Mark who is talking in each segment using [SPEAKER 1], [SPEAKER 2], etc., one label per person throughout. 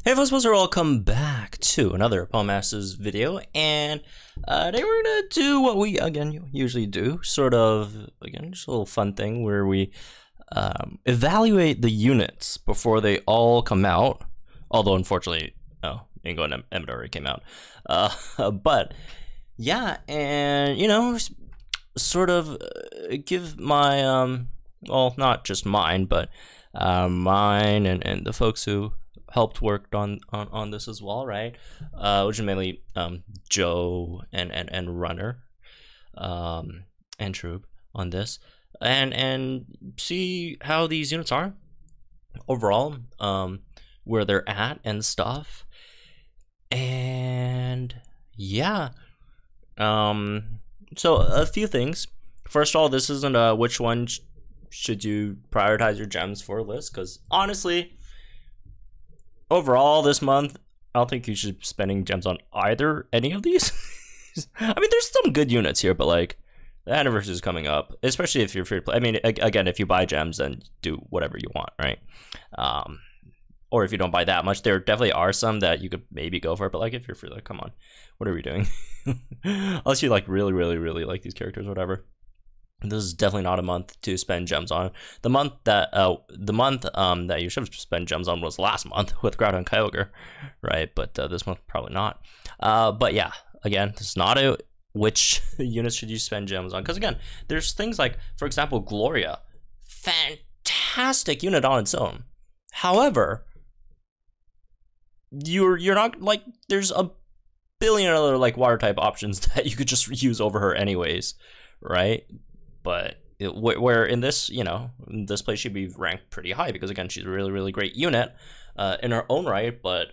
[SPEAKER 1] Hey folks, welcome back to another Pawn Masters video, and today we're gonna do what we usually do, sort of just a little fun thing where we evaluate the units before they all come out. Although unfortunately, Ingo and Emmett already came out, but yeah, and sort of give my well, not just mine, but mine and the folks who helped worked on this as well, right? Which is mainly Joe and Runner and Troop on this, and see how these units are overall, where they're at and stuff, and yeah. So a few things. First of all, this isn't a which one should you prioritize your gems for list, because honestly, overall this month, I don't think you should be spending gems on any of these. I mean, there's some good units here, but like the anniversary is coming up, especially if you're free to play. I mean, again, if you buy gems, then do whatever you want, right? Or if you don't buy that much, there definitely are some that you could maybe go for, but like if you're free, like, come on, what are we doing? Unless you like really like these characters or whatever. This is definitely not a month to spend gems on. The month that you should spend gems on was last month with Grotto and Kyogre, right? But this month probably not. But yeah, again, this is not a which units should you spend gems on, because again, there's things like, for example, Gloria, fantastic unit on its own. However, you're not like, there's a billion other like water type options that you could just use over her anyways, right? But where in this, this place she'd be ranked pretty high, because again, she's a really great unit in her own right, but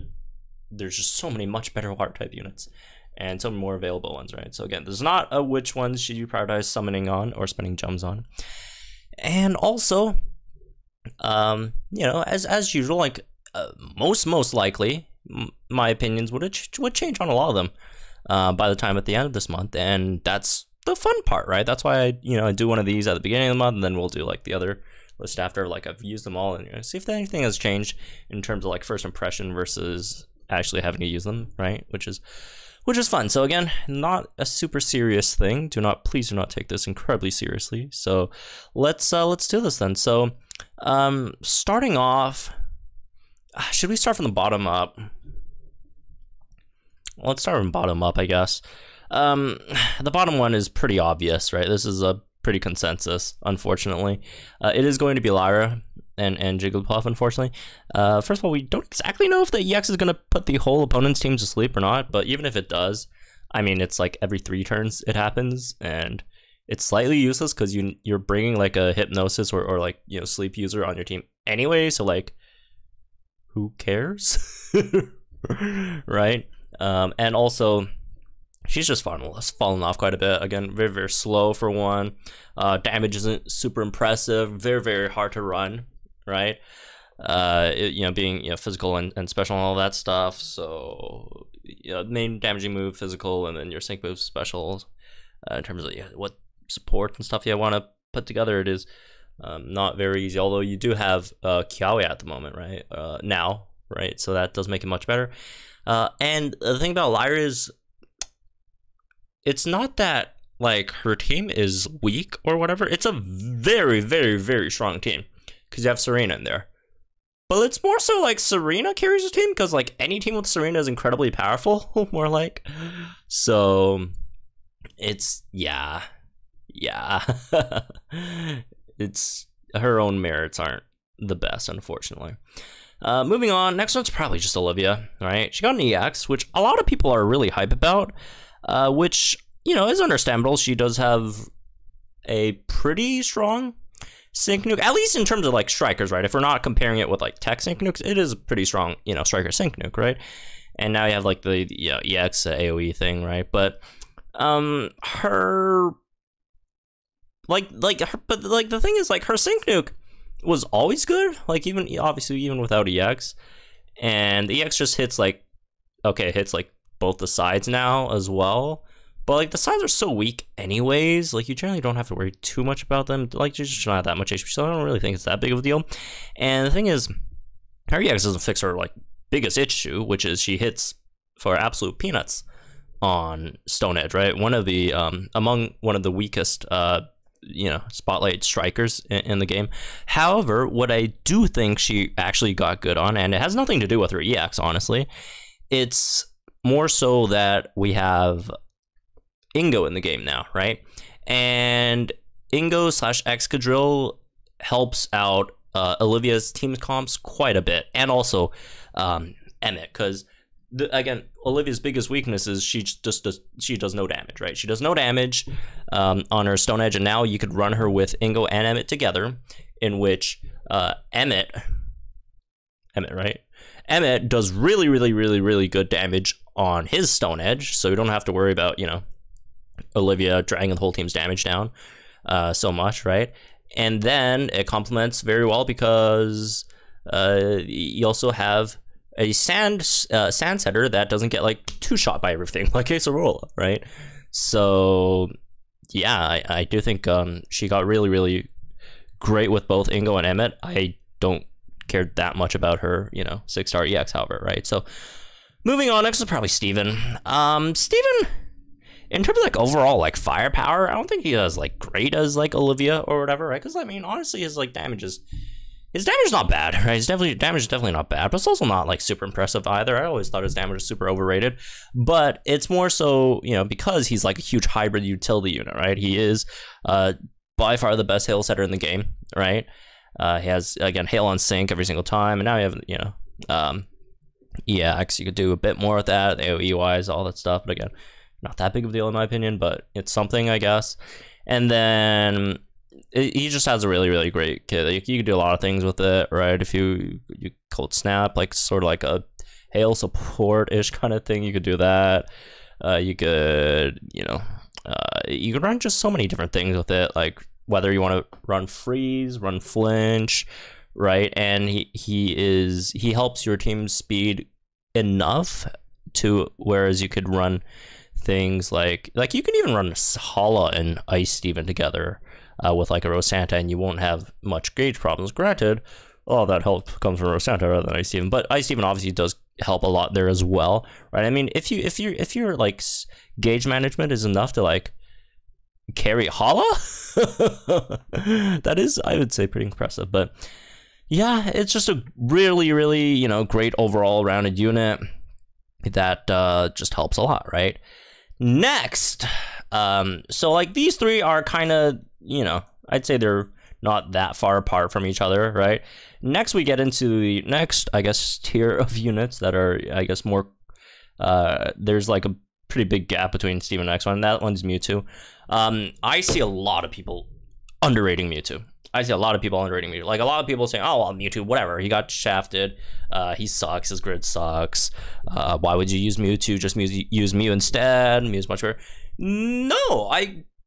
[SPEAKER 1] there's just so many much better water type units and some more available ones, right? So again, there's not a which ones should you prioritize summoning on or spending gems on. And also, as usual, like most likely, my opinions would change on a lot of them by the time at the end of this month, and that's the fun part, right? That's why I do one of these at the beginning of the month, and then we'll do like the other list after, like I've used them all, and see if anything has changed in terms of like first impression versus actually having to use them, right? Which is fun. So again, not a super serious thing. Please do not take this incredibly seriously. So let's do this then. So starting off, should we start from the bottom up? Well, let's start from bottom up, I guess. The bottom one is pretty obvious, right? This is a pretty consensus, unfortunately. It is going to be Lyra and Jigglypuff, unfortunately. First of all, we don't exactly know if the EX is going to put the whole opponent's team to sleep or not, but even if it does, I mean, it's like every 3 turns it happens, and it's slightly useless because you're bringing like a hypnosis or like, sleep user on your team anyway, so like, who cares? Right? And also, she's just fallen off quite a bit. Again, very slow for one. Damage isn't super impressive. Very hard to run, right? Being physical and special and all that stuff. So main damaging move physical, and then your sync move special. In terms of what support and stuff you want to put together, it is not very easy. Although you do have Kiawe at the moment, right? Now, right? So that does make it much better. And the thing about Lyra is, it's not that like her team is weak or whatever. It's a very strong team because you have Serena in there. But it's more so like Serena carries the team, because like any team with Serena is incredibly powerful, more like. So it's it's her own merits aren't the best, unfortunately. Moving on, next one's probably just Olivia, right? She got an EX, which a lot of people are really hype about. Which, is understandable. She does have a pretty strong sync nuke, at least in terms of like strikers, right? If we're not comparing it with like tech sync nukes, it is a pretty strong, striker sync nuke, right? And now you have like the EX AoE thing, right? But her but the thing is, like, her sync nuke was always good, like obviously even without EX, and the EX just hits like, okay, hits like both the sides now as well, but like the sides are so weak anyways, like you generally don't have to worry too much about them, like you're just not that much HP, so I don't really think it's that big of a deal. And the thing is, her EX doesn't fix her like biggest issue, which is she hits for absolute peanuts on Stone Edge, right? One of the among one of the weakest spotlight strikers in the game. However, what I do think she actually got good on, and it has nothing to do with her EX, honestly, it's more so that we have Ingo in the game now, right? And Ingo / Excadrill helps out Olivia's team comps quite a bit, and also Emmett, because again, Olivia's biggest weakness is she does no damage, right? She does no damage on her Stone Edge, and now you could run her with Ingo and Emmett together, in which Emmett, right? Emmett does really good damage on his Stone Edge, so you don't have to worry about, Olivia dragging the whole team's damage down so much, right? And then it complements very well because you also have a sand setter that doesn't get like two-shot by everything like Acerola, right? So yeah, I do think she got really great with both Ingo and Emmett. I don't care that much about her, 6-star EX, however, right? So moving on, next is probably Steven. Steven, in terms of like overall like firepower, I don't think he does like great as like Olivia or whatever, right? Because I mean, honestly, his damage is not bad, right? His damage is definitely not bad, but it's also not like super impressive either. I always thought his damage was super overrated, but it's more so, because he's like a huge hybrid utility unit, right? He is by far the best hail setter in the game, right? He has, again, hail on sync every single time, and now you have, EX, you could do a bit more with that, AoE wise, all that stuff, but again, not that big of a deal in my opinion, but it's something, I guess. And then he just has a really great kit. You can do a lot of things with it, right? If you cold snap, like sort of like a hail support-ish kind of thing, you could do that. You could, you could run just so many different things with it, like whether you want to run freeze, run flinch, right? And he helps your team speed enough to whereas you could run things like you can even run Hala and Ice Steven together with like a Rosanta, and you won't have much gauge problems. Granted, all that help comes from Rosanta rather than Ice Steven, but Ice Steven obviously does help a lot there as well, right? I mean, if your like gauge management is enough to like carry Hala, that is, I would say, pretty impressive. But yeah, it's just a really great overall rounded unit that just helps a lot, right? Next, so like these three are kind of, I'd say they're not that far apart from each other, right? Next, we get into the next, I guess, tier of units that are, I guess, more, there's like a pretty big gap between Steven and the next one, and that one's Mewtwo. I see a lot of people underrating Mewtwo. Like a lot of people saying, oh, well, Mewtwo, whatever, he got shafted, he sucks, his grid sucks, why would you use Mewtwo? Just use Mew instead. Mew's much better. No,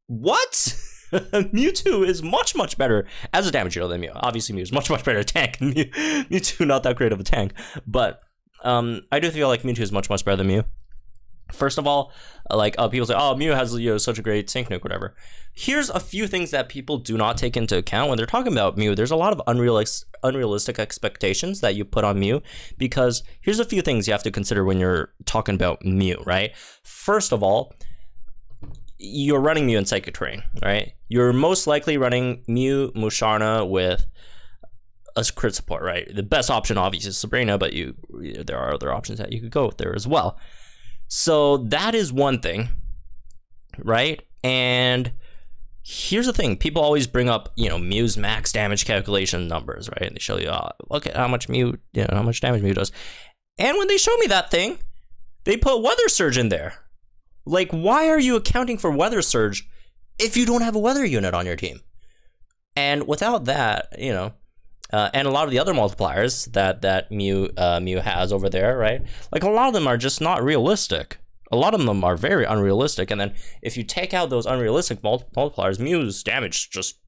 [SPEAKER 1] what? Mewtwo is much better as a damage dealer than Mew. Obviously, Mew is much better tank. Mewtwo, not that great of a tank, but I do feel like Mewtwo is much better than Mew. First of all, like people say, oh, Mew has such a great sync nuke, whatever. Here's a few things that people do not take into account when they're talking about Mew. There's a lot of unrealistic expectations that you put on Mew, because here's a few things you have to consider when you're talking about Mew, right? First of all, you're running Mew in Psychic Terrain, right? You're most likely running Mew, Musharna with a crit support, right? The best option obviously is Sabrina, but there are other options that you could go with there as well. So that is one thing, right? And here's the thing: people always bring up, Mew's max damage calculation numbers, right? And they show you, oh, look at how much Mew, how much damage Mew does. And when they show me that thing, they put Weather Surge in there. Like, why are you accounting for Weather Surge if you don't have a weather unit on your team? And without that, and a lot of the other multipliers that Mew has over there, right? Like, a lot of them are just not realistic. A lot of them are very unrealistic. And then if you take out those unrealistic multipliers, Mew's damage just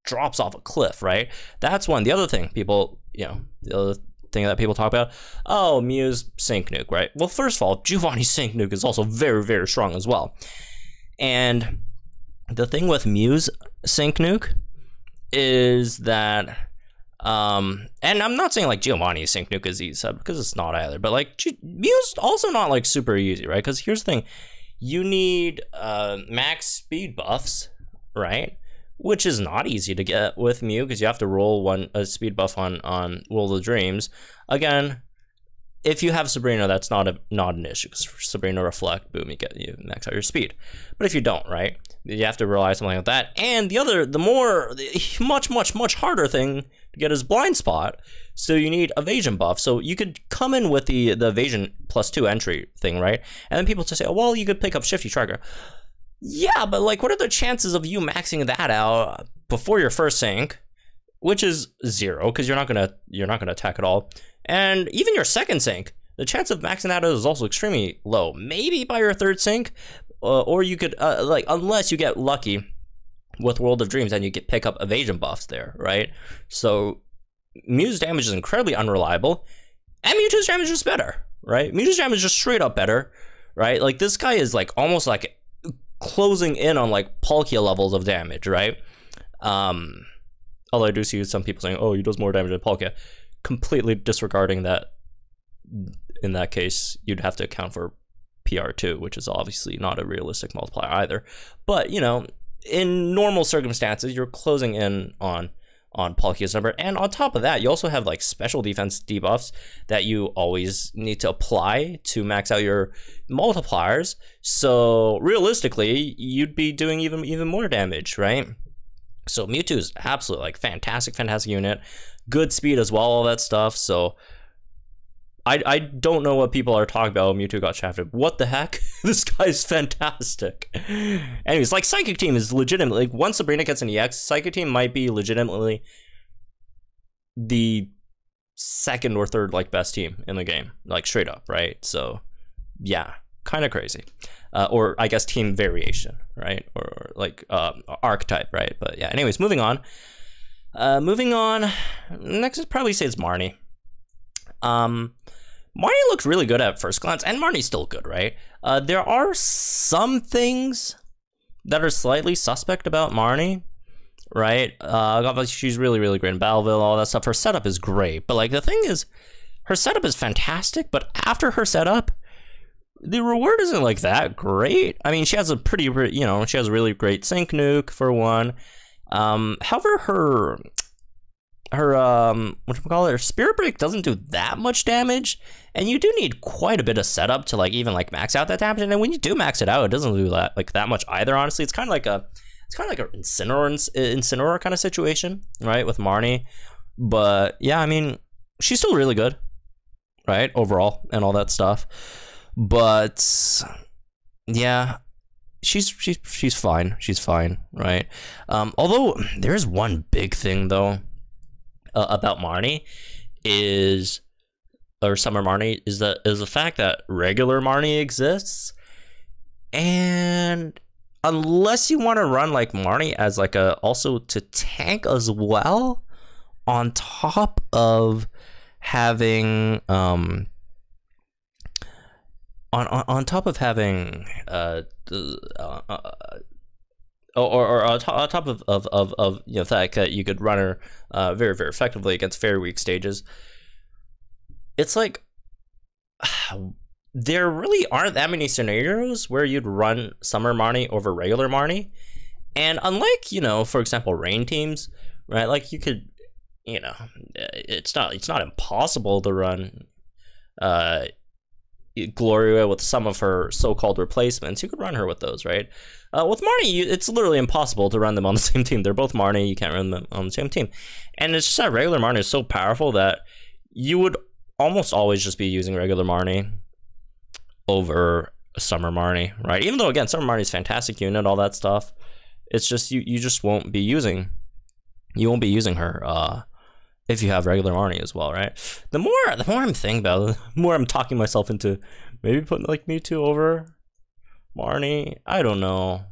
[SPEAKER 1] drops off a cliff, right? That's one. The other thing people, the other thing that people talk about, oh, Mew's sync nuke, right? Well, first of all, Giovanni's sync nuke is also very strong as well. And the thing with Mew's sync nuke is that And I'm not saying like Giovanni Sync Nuke is easy because it's not either, but like Mew's also not like super easy, right? Because here's the thing, you need max speed buffs, right? Which is not easy to get with Mew because you have to roll a speed buff on World of Dreams. Again, if you have Sabrina, that's not an issue because Sabrina Reflect, boom, you max out your speed. But if you don't, right, you have to rely on something like that. And the much harder thing to get is Blind Spot. So you need evasion buff. So you could come in with the evasion +2 entry thing, right? And then people just say, oh, well, you could pick up Shifty Striker. Yeah, but like, what are the chances of you maxing that out before your first sync? Which is 0 because you're not gonna attack at all. And even your second sync, the chance of maxing that out is also extremely low. Maybe by your third sync, or you could like, unless you get lucky with World of Dreams and you get pick up evasion buffs there, right? So Mew's damage is incredibly unreliable, and Mewtwo's damage is better, right? Mewtwo's damage is just straight up better, right? Like this guy is like almost like closing in on like Palkia levels of damage, right? Although I do see some people saying, oh, he does more damage than Palkia. Completely disregarding that. In that case, you'd have to account for PR2, which is obviously not a realistic multiplier either. But, you know, in normal circumstances, you're closing in on Palkia's number. And on top of that, you also have like special defense debuffs that you always need to apply to max out your multipliers. So realistically, you'd be doing even more damage, right? So Mewtwo is absolutely like fantastic unit, good speed as well, all that stuff. So I don't know what people are talking about. Mewtwo got shafted. What the heck? This guy's fantastic. Anyways, like Psychic Team is legitimately, like once Sabrina gets an EX, Psychic Team might be legitimately the second or third like best team in the game, like straight up, right? So yeah, kind of crazy. Or I guess team variation, right? Or like archetype, right? But yeah, anyways, moving on. Next I'd probably say it's Marnie. Marnie looked really good at first glance, and Marnie's still good, right? There are some things that are slightly suspect about Marnie, right? She's really great in Battleville, all that stuff. Her setup is great, but like the thing is, her setup is fantastic, but after her setup, the reward isn't like that great. I mean, she has a she has a really great Sync Nuke for one. However, her her Spirit Break doesn't do that much damage, and you do need quite a bit of setup to like even like max out that damage. And then when you do max it out, it doesn't do that much either. Honestly, it's kind of like an Incineroar kind of situation, right, with Marnie. But yeah, I mean, she's still really good, right, overall, and all that stuff. But yeah, she's fine. She's fine, right? Although there's one big thing though about Marnie Summer Marnie is the fact that regular Marnie exists, and unless you want to run like Marnie as like also to tank as well, on top of having on top of having or on top of the fact that you could run her very effectively against very weak stages, it's like there really aren't that many scenarios where you'd run Summer Marnie over regular Marnie. And unlike, for example, rain teams, right, like you could, it's not impossible to run Gloria with some of her so-called replacements. You could run her with those, right? With Marnie, it's literally impossible to run them on the same team. They're both Marnie. You can't run them on the same team. And it's just that regular Marnie is so powerful that you would almost always just be using regular Marnie over Summer Marnie, right? Even though, again, Summer Marnie's fantastic unit, all that stuff. It's just you just won't be using her if you have regular Marnie as well, right? The more I'm thinking about it, the more I'm talking myself into maybe putting like Mewtwo over Marnie. I don't know.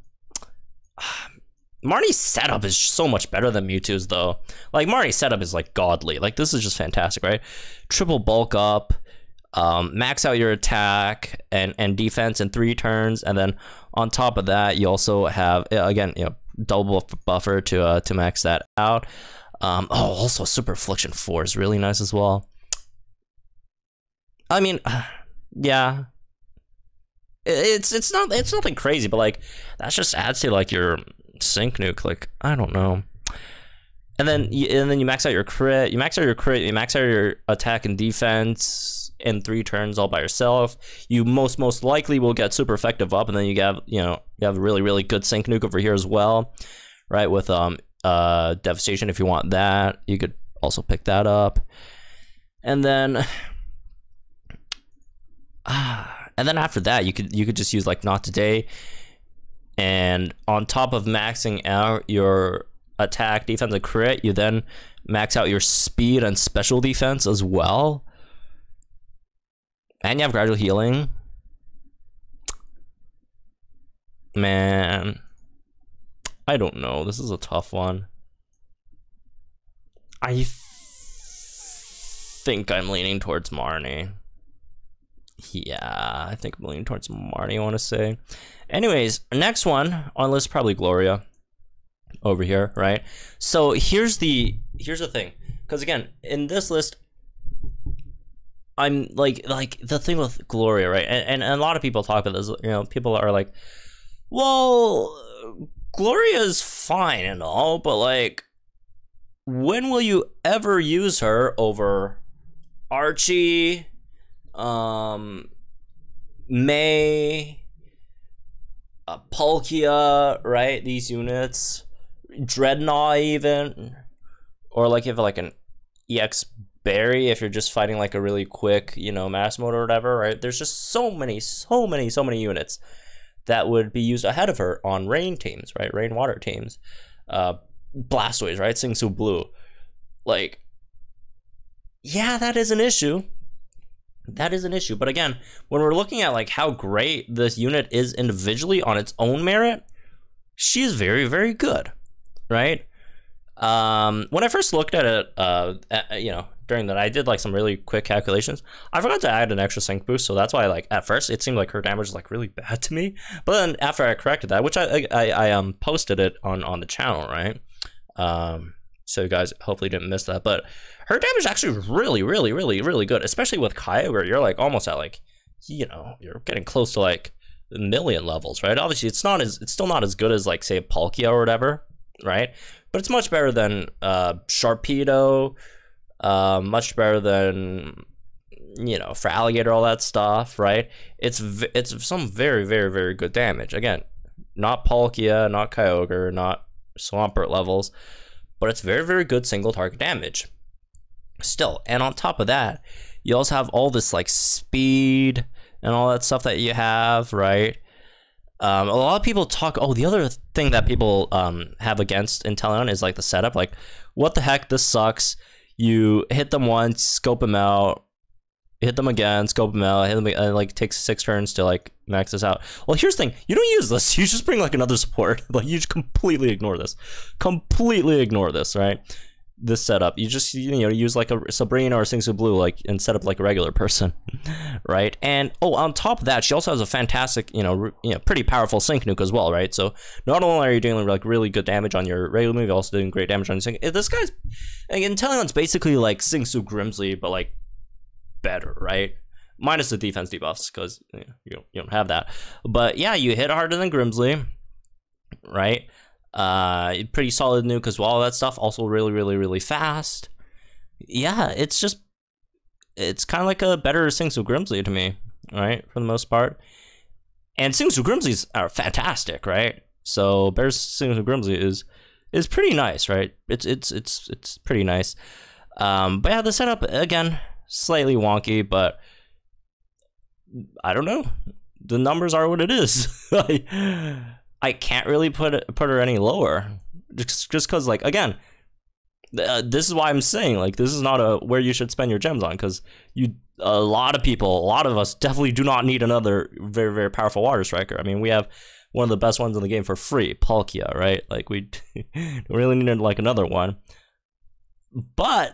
[SPEAKER 1] Marnie's setup is so much better than Mewtwo's though. Like Marnie's setup is like godly. Like this is just fantastic, right? Triple bulk up, max out your attack and defense in 3 turns, and then on top of that, you also have again double buffer to max that out. Also Super Affliction 4 is really nice as well. I mean, yeah. It's nothing crazy, but like that just adds to like your sync nuke. Like, I don't know. And then you max out your crit, you max out your attack and defense in 3 turns all by yourself. You most likely will get super effective up, and then you have a really good sync nuke over here as well, right? With devastation, if you want that, you could also pick that up. And then after that, you could just use like Not Today, and on top of maxing out your attack, defense, and crit, you then max out your speed and special defense as well, and you have gradual healing. Man, I don't know. This is a tough one. I think I'm leaning towards Marnie. Yeah, I think I'm leaning towards Marnie, I want to say. Anyways, next one on list, probably Gloria over here, right? So here's the thing, because again, in this list, I'm like the thing with Gloria, right? And a lot of people talk about this, people are like, well, Gloria's fine and all, but like, when will you ever use her over Archie, Mei, Palkia, right? These units, Dreadnought even, or like if like an EX Barry, if you're just fighting like a really quick, mass mode or whatever, right? There's just so many units that would be used ahead of her on rain teams, right? Rain water teams, Blastoise, right? Singsu Blue, like, yeah, that is an issue. That is an issue. But again, when we're looking at like how great this unit is individually on its own merit, she is very, very good, right? When I first looked at it, during that, I did like some really quick calculations. I forgot to add an extra sync boost, so that's why like at first it seemed like her damage was like really bad to me. But then after I corrected that, which I posted it on the channel, right? So you guys hopefully didn't miss that, but her damage is actually really good, especially with Kyogre, where you're like almost at like, you're getting close to like a million levels, right? Obviously it's still not as good as like say Palkia or whatever, right? But it's much better than Sharpedo, much better than for Alligator, all that stuff, right? It's some very good damage. Again, not Palkia, not Kyogre, not Swampert levels, but it's very good single target damage still. And on top of that, you also have all this like speed and all that stuff that you have, right? A lot of people talk, the other thing that people have against Inteleon is like the setup. Like, what the heck, this sucks. You hit them once, scope them out, hit them again, scope them out, hit them, and like takes 6 turns to like max this out. Well, here's the thing, you don't use this, you just bring like another support. Like, you just completely ignore this, right? This setup, you just use like a Sabrina or Singsu Blue, like, and set up like a regular person, right? And on top of that, she also has a fantastic, pretty powerful sync nuke as well, right? So not only are you doing like really good damage on your regular move, you're also doing great damage on your sync. This guy's, Inteleon's basically like Singsu Grimsley, but like better, right? Minus the defense debuffs, because you don't have that. But yeah, you hit harder than Grimsley, right? Pretty solid nuke as well, that stuff. Also really fast. Yeah, it's kind of like a better Singsu Grimsley to me, right? For the most part. And Singsu Grimsleys are fantastic, right? So better Singsu Grimsley is pretty nice, right? It's pretty nice. But yeah, the setup again, slightly wonky, but I don't know. The numbers are what it is. I can't really put her any lower, just because, like, again, this is why I'm saying, like, this is not where you should spend your gems on, because a lot of us definitely do not need another very powerful water striker. I mean, we have one of the best ones in the game for free, Palkia, right? Like, we don't really need like another one. But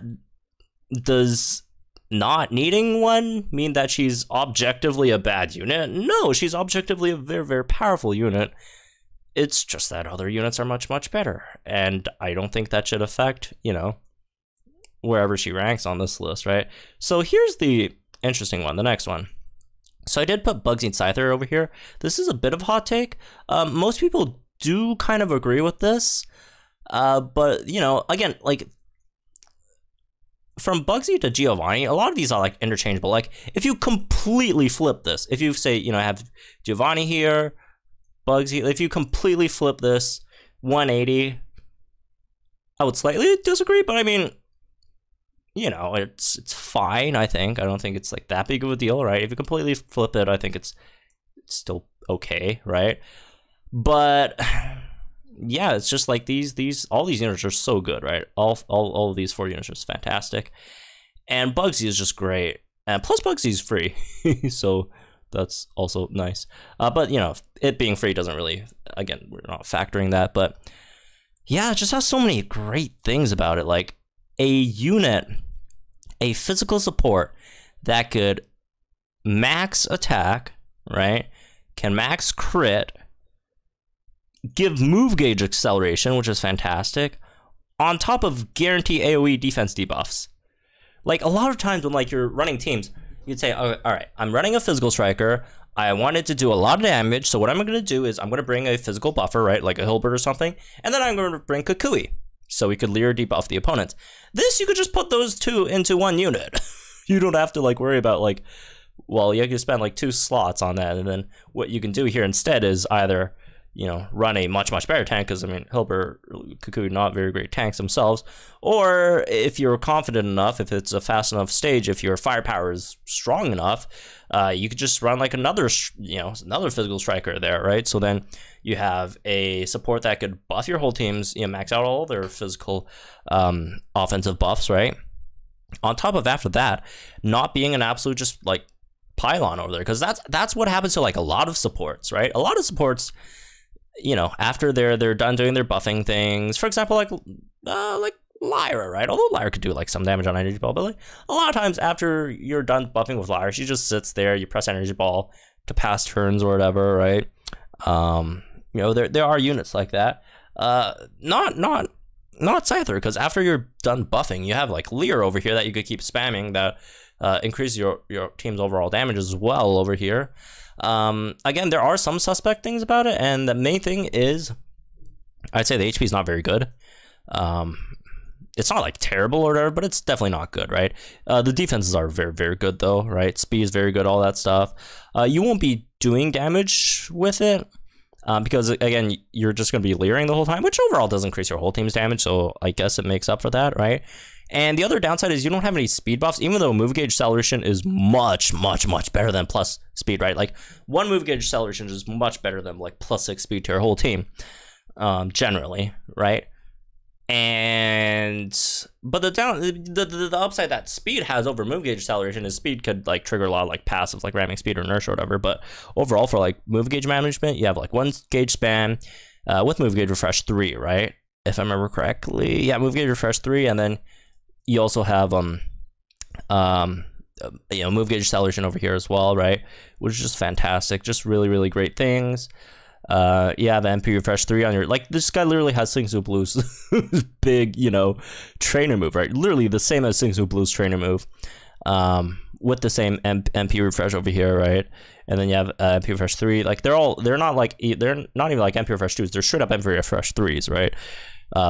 [SPEAKER 1] does not needing one mean that she's objectively a bad unit? No, she's objectively a very powerful unit. It's just that other units are much, much better. And I don't think that should affect, you know, wherever she ranks on this list, right? So here's the interesting one, the next one. So I did put Bugsy and Scyther over here. This is a bit of a hot take. Most people do kind of agree with this. But, you know, again, like, from Bugsy to Giovanni, a lot of these are, like, interchangeable. Like, if you completely flip this, if you say, you know, I have Giovanni here, Bugsy, if you completely flip this 180, I would slightly disagree, but I mean, you know, it's fine, I think. I don't think it's, like, that big of a deal, right? If you completely flip it, I think it's still okay, right? But yeah, it's just like all these units are so good, right? All of these 4 units are just fantastic. And Bugsy is just great. And plus Bugsy's free. So that's also nice. But, you know, it being free doesn't really, again, we're not factoring that. But yeah, it just has so many great things about it. Like a unit, a physical support that could max attack, right? Can max crit, give move gauge acceleration, which is fantastic, on top of guarantee AoE defense debuffs. Like, a lot of times when, like, you're running teams, you'd say, oh, all right, I'm running a physical striker, I wanted to do a lot of damage, so what I'm going to do is I'm going to bring a physical buffer, right, like a Hilbert or something, and then I'm going to bring Kukui, so we could Leer debuff the opponents. This, you could just put those 2 into 1 unit. You don't have to, like, worry about, like, well, you can spend, like, 2 slots on that, and then what you can do here instead is either, you know, run a much, much better tank, because, I mean, Hilbert, Kukui, not very great tanks themselves, or if you're confident enough, if it's a fast enough stage, if your firepower is strong enough, you could just run, like, another physical striker there, right? So then you have a support that could buff your whole teams, you know, max out all their physical offensive buffs, right? On top of, after that, not being an absolute just, like, pylon over there, because that's what happens to, like, a lot of supports, right? A lot of supports, you know, after they're done doing their buffing things, for example, like Lyra, right? Although Lyra could do, like, some damage on Energy Ball, but, like, a lot of times after you're done buffing with Lyra, she just sits there, you press Energy Ball to pass turns or whatever, right? You know, there are units like that. Not Scyther, because after you're done buffing, you have, like, Leer over here that you could keep spamming that increase your team's overall damage as well over here. Again, there are some suspect things about it, and the main thing is, I'd say the HP is not very good. It's not, like, terrible or whatever, but it's definitely not good, right? The defenses are very, very good, though, right? Speed is very good, all that stuff. You won't be doing damage with it, because, again, you're just going to be leering the whole time, which overall does increase your whole team's damage, so I guess it makes up for that, right? And the other downside is you don't have any speed buffs, even though move gauge acceleration is much, much, much better than plus speed, right? Like, 1 move gauge acceleration is much better than, like, +6 speed to your whole team, generally, right? But the upside that speed has over move gauge acceleration is speed could, like, trigger a lot of, like, passive, like ramming speed or inertia or whatever. But overall, for, like, move gauge management, you have, like, 1 gauge span with move gauge refresh 3, right? If I remember correctly, yeah, move gauge refresh 3, and then you also have you know, move gauge acceleration over here as well, right? Which is just fantastic, just really, really great things. Yeah, the MP refresh 3 on your, like, this guy literally has Singsu Blue's big, you know, trainer move, right? Literally the same as Singsu Blue's trainer move, with the same MP refresh over here, right? And then you have MP refresh 3. Like, they're not even like MP refresh 2s. They're straight up MP refresh 3s, right?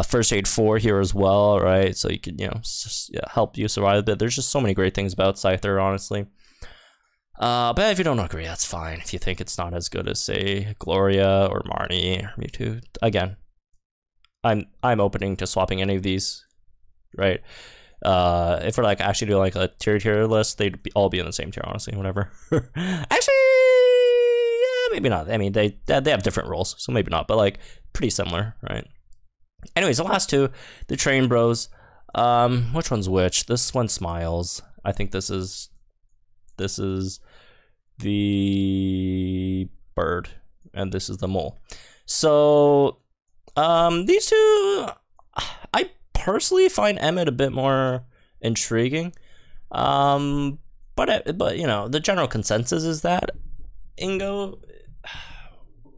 [SPEAKER 1] First aid 4 here as well, right? So you could, you know, help you survive a bit. There's just so many great things about Scyther, honestly. But if you don't agree, that's fine. If you think it's not as good as, say, Gloria or Marnie or Mewtwo, again, I'm opening to swapping any of these, right? If we're, like, actually doing, like, a tier list, they'd all be in the same tier, honestly, whatever. Actually, yeah, maybe not. I mean, they have different roles, so maybe not, but, like, pretty similar, right? Anyways, the last 2, the Train Bros. Which one's which? This one smiles. I think this is the bird, and this is the mole. So, these 2, I personally find Emmet a bit more intriguing. But you know, the general consensus is that Ingo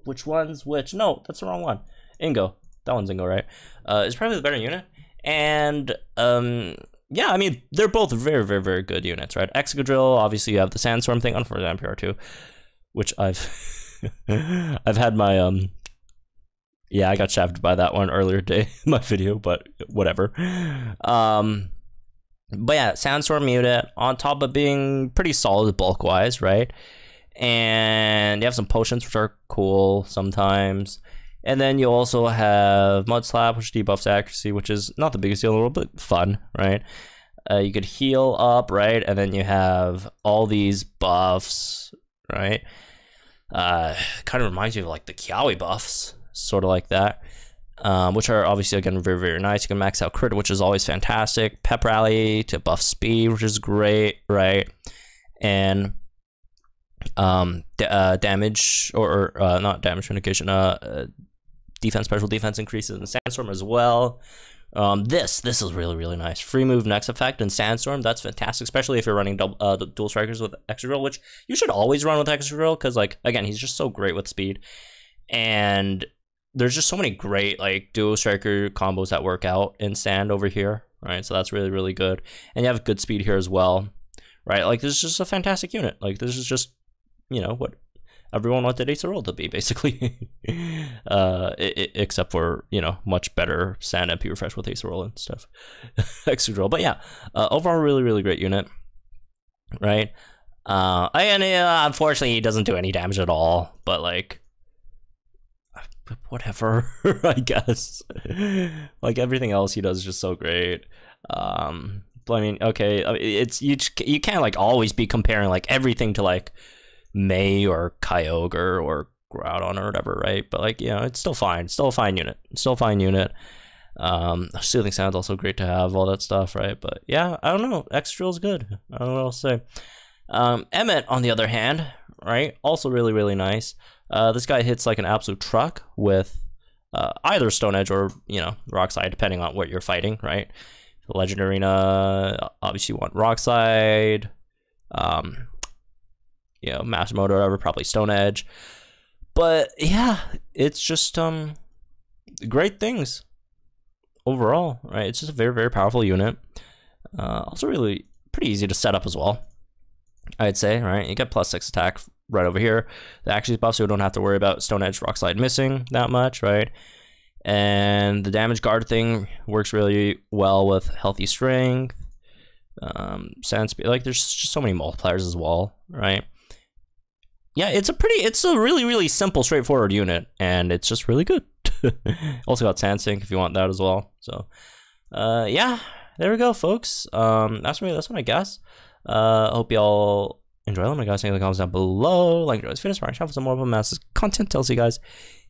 [SPEAKER 1] which one's which. No, that's the wrong one. Ingo. That one's Ingo, right? It's probably the better unit. And yeah, I mean, they're both very, very, very good units, right? Excadrill, obviously you have the Sandstorm thing, unfortunately MPR2, which I've I've had my yeah, I got shafted by that one earlier today in my video, but whatever. But yeah, Sandstorm unit on top of being pretty solid bulk wise, right? And you have some potions which are cool sometimes. And then you also have Mud Slap, which debuffs accuracy, which is not the biggest deal in the world, but fun, right? You could heal up, right? And then you have all these buffs, right? Kind of reminds me of like the Kiawe buffs, sort of like that. Which are obviously, again, very, very nice. You can max out crit, which is always fantastic. Pep Rally to buff speed, which is great, right? And damage, or not damage mitigation, defense, special defense increases in Sandstorm as well. This is really, really nice. Free move next effect in Sandstorm, that's fantastic, especially if you're running dual strikers with Excadrill, which you should always run with Excadrill, because, like, again, he's just so great with speed. And there's just so many great like duo striker combos that work out in Sand over here, right? So that's really, really good. And you have good speed here as well, right? Like, this is just a fantastic unit. Like, this is just, you know, what everyone wanted Acerola to be, basically. Except for, you know, much better Sand MP refresh with Acerola and stuff. Excadrill. But yeah, overall, really, really great unit, right? And unfortunately, he doesn't do any damage at all, but like, whatever. I guess like everything else he does is just so great. But I mean, okay, it's you can't like always be comparing like everything to like May or Kyogre or Groudon or whatever, right? But like, you know, it's still fine. Still a fine unit. Still a fine unit. Soothing Sound's also great to have, all that stuff, right? But yeah, I don't know. Excadrill's good. I don't know what else to say. Emmet, on the other hand, right? Also really, really nice. This guy hits like an absolute truck with either Stone Edge or, you know, Rock Slide, depending on what you're fighting, right? The Legend Arena, obviously you want Rock Slide, you know, Master Mode or whatever, probably Stone Edge. But yeah, it's just great things overall, right? It's just a very, very powerful unit. Also really pretty easy to set up as well, I'd say, right? You get +6 attack right over here. The accuracy buff, so we don't have to worry about Stone Edge, Rock Slide missing that much, right? And the damage guard thing works really well with healthy strength, sand speed. Like, there's just so many multipliers as well, right? Yeah, it's a really, really simple, straightforward unit, and it's just really good. Also got Sand Sink if you want that as well. So, yeah, there we go, folks. That's one, I guess. Hope y'all enjoy them. Guys, in the comments down below. Like, finish for some more of them. Content. I'll see you guys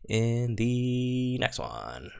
[SPEAKER 1] in the next one.